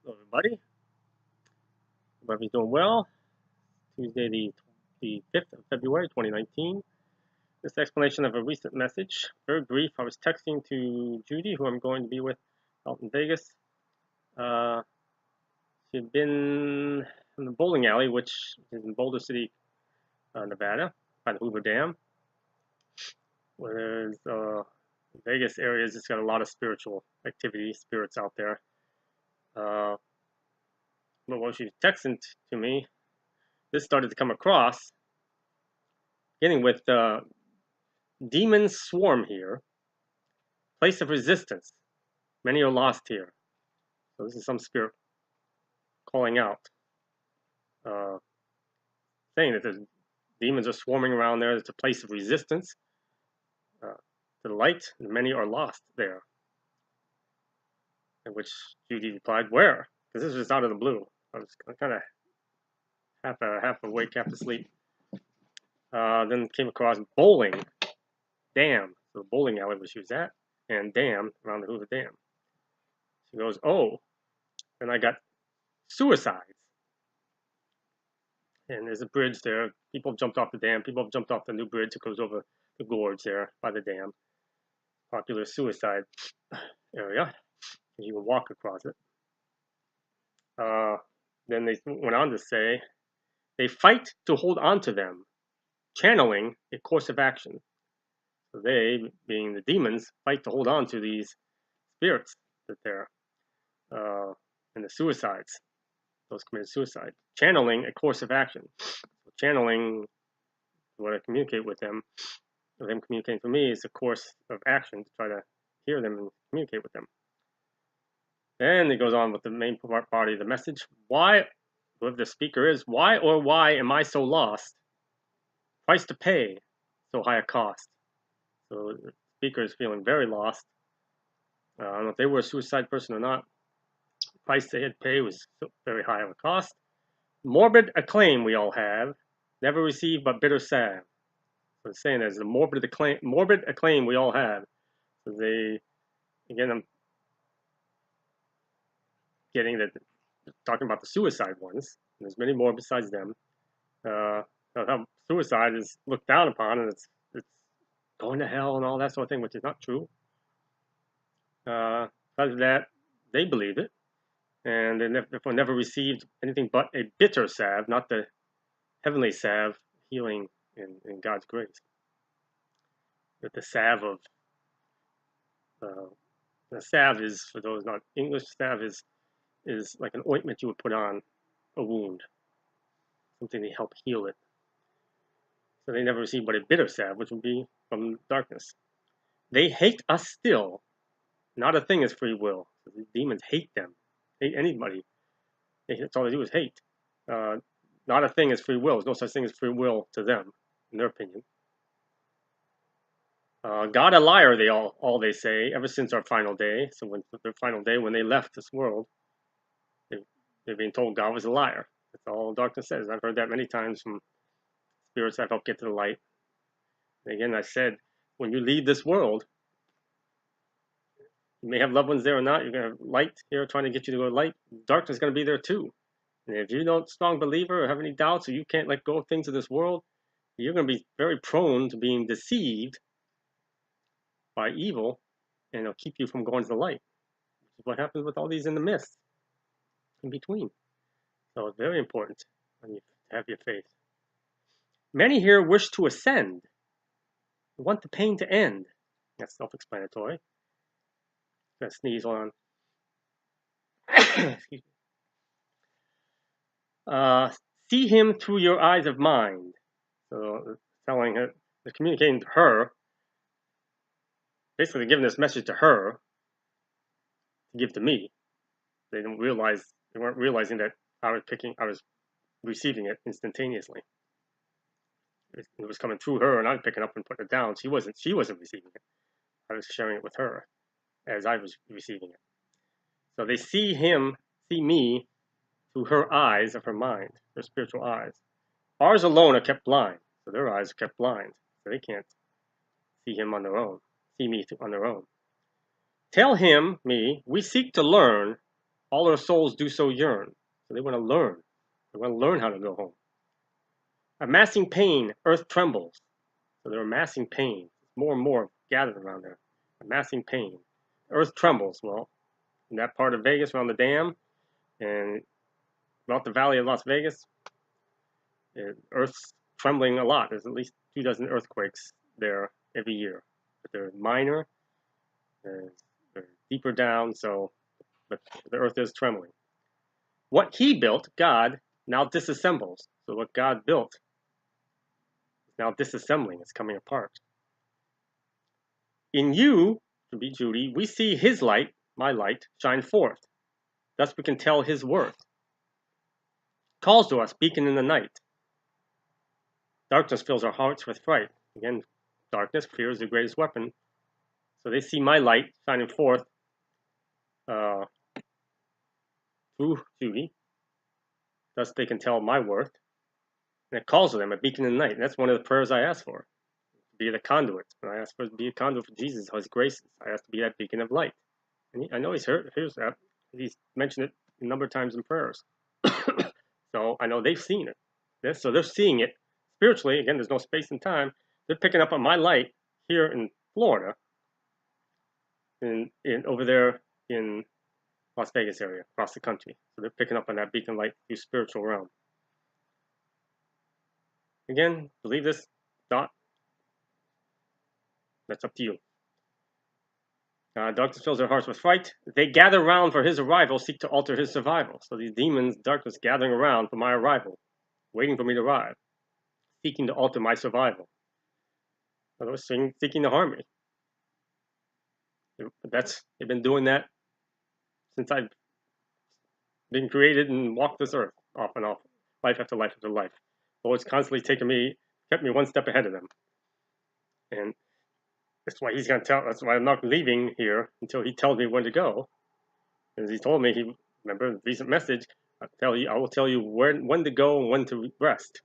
Hello, everybody. Hope everybody's doing well. Tuesday, the 5th of February, 2019. This is explanation of a recent message. Very brief. I was texting to Judy, who I'm going to be with out in Vegas. She had been in the bowling alley, which is in Boulder City, Nevada, by the Hoover Dam, where there's Vegas area has just got a lot of spiritual activity, spirits out there. But when she was texting to me, this started to come across, beginning with demons swarm here, place of resistance. Many are lost here. So this is some spirit calling out, saying that the demons are swarming around there. It's a place of resistance to the light, and many are lost there. In which Judy replied, "Where?" Because this was just out of the blue. I was kind of half awake, half asleep. Then came across bowling, dam, so the bowling alley where she was at, and dam around the Hoover Dam. She goes, "Oh," and I got suicides. And there's a bridge there. People have jumped off the dam. People have jumped off the new bridge that goes over the gorge there by the dam. Popular suicide area. You can walk across it. Then they went on to say, they fight to hold on to them, channeling a course of action. So they, being the demons, fight to hold on to these spirits that they're and the suicides, those committed suicide, channeling a course of action. So channeling what I communicate with them, or them communicating for me, is a course of action to try to hear them and communicate with them. Then it goes on with the main body of the message. Why, whoever the speaker is, why am I so lost? Price to pay, so high a cost. So the speaker is feeling very lost. I don't know if they were a suicide person or not. The price they had to pay was very high of a cost. Morbid acclaim we all have, never received but bitter salve. So it's saying there's a morbid acclaim we all have. So they, again, I'm getting that, talking about the suicide ones. There's many more besides them. How suicide is looked down upon, and it's going to hell and all that sort of thing, which is not true. Because of that, they believe it, and they never received anything but a bitter salve, not the heavenly salve, healing in God's grace. But the salve of the salve is, for those not English, salve is like an ointment you would put on a wound, something to help heal it. So they never received but a bitter salve, which would be from darkness. They hate us still. Not a thing is free will. So the demons hate them, hate anybody. That's all they do is hate. Not a thing is free will. There's no such thing as free will to them, in their opinion. God a liar, all they say, ever since our final day. So when their final day, when they left this world, they've been told God was a liar. That's all darkness says. I've heard that many times from spirits I've helped get to the light. And again, I said, when you leave this world, you may have loved ones there or not. You're going to have light here trying to get you to go to light. Darkness is going to be there too. And if you're not a strong believer or have any doubts or you can't let go of things of this world, you're going to be very prone to being deceived by evil, and it'll keep you from going to the light. Which is what happens with all these in the mist in between. So it's very important when you have your faith. Many here wish to ascend, want the pain to end. That's self-explanatory. I'm going to sneeze on. Excuse me. See him through your eyes of mind. So telling her, they're communicating to her, basically giving this message to her to give to me. They weren't realizing that I was receiving it instantaneously. It was coming through her, and I was picking up and putting it down. She wasn't receiving it. I was sharing it with her as I was receiving it. So they see me through her eyes of her mind, her spiritual eyes. Ours alone are kept blind, so their eyes are kept blind, so they can't see him on their own, see me on their own. Tell him, me, we seek to learn All their souls do so yearn. So they want to learn. They want to learn how to go home. Amassing pain, earth trembles. So they're amassing pain. More and more gathered around there. Amassing pain. Earth trembles. Well, in that part of Vegas around the dam and about the valley of Las Vegas, Earth's trembling a lot. There's at least 24 earthquakes there every year. But they're minor, they're deeper down, but the Earth is trembling. What he built, God, now disassembles. So what God built is now disassembling. It's coming apart. In you, to be Judy, we see his light, my light, shine forth. Thus we can tell his worth. Calls to us, beacon in the night. Darkness fills our hearts with fright. Again, darkness, fear is the greatest weapon. So they see my light shining forth through Judy. Thus they can tell my worth. And it calls to them, a beacon in the night. And that's one of the prayers I ask for. To be the conduit. And I ask for to be a conduit for Jesus, his graces. I ask to be that beacon of light. And I know hears that. He's mentioned it a number of times in prayers. So I know they've seen it. So they're seeing it spiritually. Again, there's no space and time. They're picking up on my light here in Florida, in over there in Las Vegas area, across the country. So they're picking up on that beacon light through spiritual realm. Again, believe this, not. That's up to you. Darkness fills their hearts with fright. They gather round for his arrival, seek to alter his survival. So these demons, darkness, gathering around for my arrival, waiting for me to arrive, seeking to alter my survival. They're seeking to harm me. They've been doing that since I've been created and walked this earth, off and off, life after life after life. Always constantly kept me one step ahead of them. And that's why he's going to tell. That's why I'm not leaving here until he tells me when to go. As he told me, remember the recent message. I will tell you when to go and when to rest,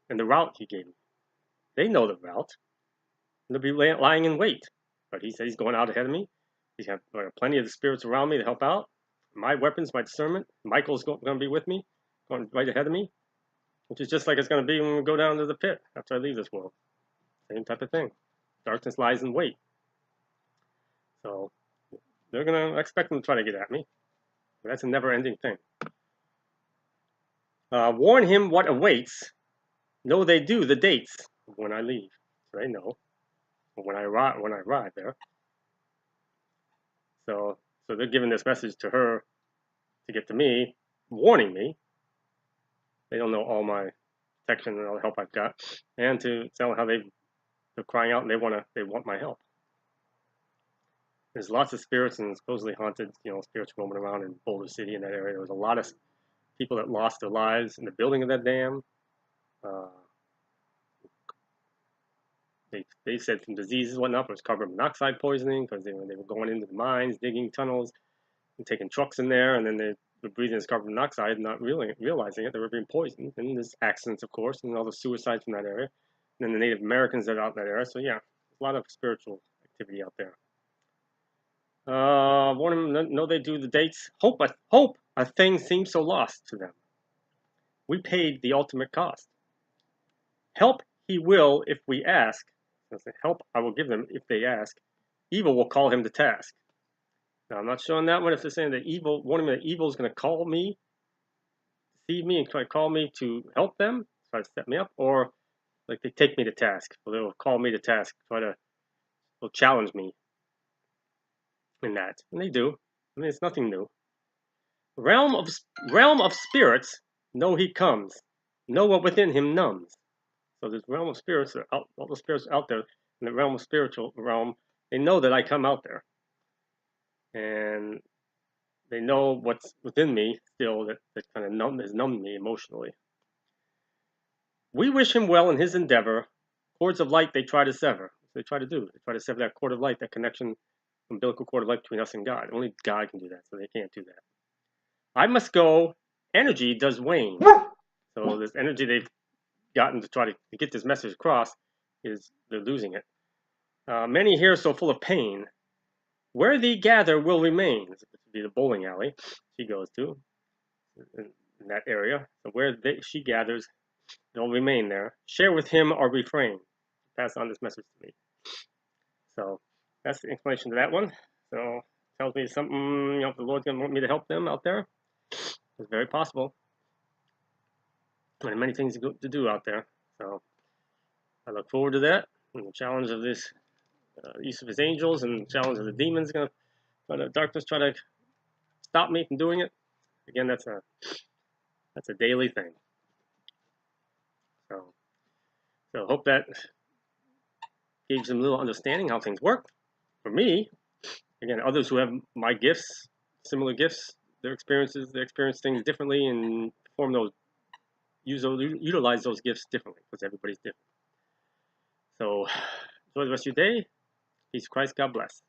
and the route he gave me. They know the route. They'll be lying in wait. But he said he's going out ahead of me. He's got plenty of the spirits around me to help out. My weapons, my discernment. Michael's going to be with me, going right ahead of me, which is just like it's going to be when we go down to the pit after I leave this world. Same type of thing. Darkness lies in wait. So they're going to expect them to try to get at me. But that's a never-ending thing. Warn him what awaits. Know they do the dates when I leave. So they know when I arrive there. So they're giving this message to her to get to me, warning me. They don't know all my protection and all the help I've got, and to tell how they're crying out and they want my help. There's lots of spirits and supposedly haunted, spirits roaming around in Boulder City in that area. There was a lot of people that lost their lives in the building of that dam. They said some diseases and whatnot, but it was carbon monoxide poisoning because they were going into the mines, digging tunnels, and taking trucks in there, and then they were breathing this carbon monoxide, not really realizing it. They were being poisoned. And there's accidents, of course, and all the suicides from that area. And then the Native Americans that are out in that area. So yeah, a lot of spiritual activity out there. Warn them, know they do the dates. Hope a thing seems so lost to them. We paid the ultimate cost. Help he will if we ask. Help I will give them if they ask. Evil will call him to task. Now I'm not showing that one if they're saying that evil, warning me that evil is going to call me, deceive me, and try to call me to help them, try to set me up, or like they take me to task. Or they'll call me to task, they'll challenge me in that. And they do. I mean, it's nothing new. Realm of spirits, know he comes. Know what within him numbs. So this realm of spirits, all the spirits out there, in the realm of spiritual realm, they know that I come out there. And they know what's within me still that kind of has numbed me emotionally. We wish him well in his endeavor. Cords of light they try to sever. They try to do. They try to sever that cord of light, that connection, umbilical cord of light between us and God. Only God can do that, so they can't do that. I must go. Energy does wane. So this energy they've gotten to try to get this message across they're losing it. Many here so full of pain. Where they gather will remain. to be the bowling alley she goes to in that area. So where she gathers, they'll remain there. Share with him or refrain. Pass on this message to me. So that's the explanation to that one. So tells me something, if the Lord's going to want me to help them out there, it's very possible. And many things to do out there. So I look forward to that. And the challenge of this use of his angels and the challenge of the demons going to try to darkness try to stop me from doing it. Again, that's a daily thing. So hope that gave some little understanding how things work. For me, again, others who have my gifts, similar gifts, they experience things differently and utilize those gifts differently because everybody's different. So enjoy the rest of your day. Peace, Christ, God bless.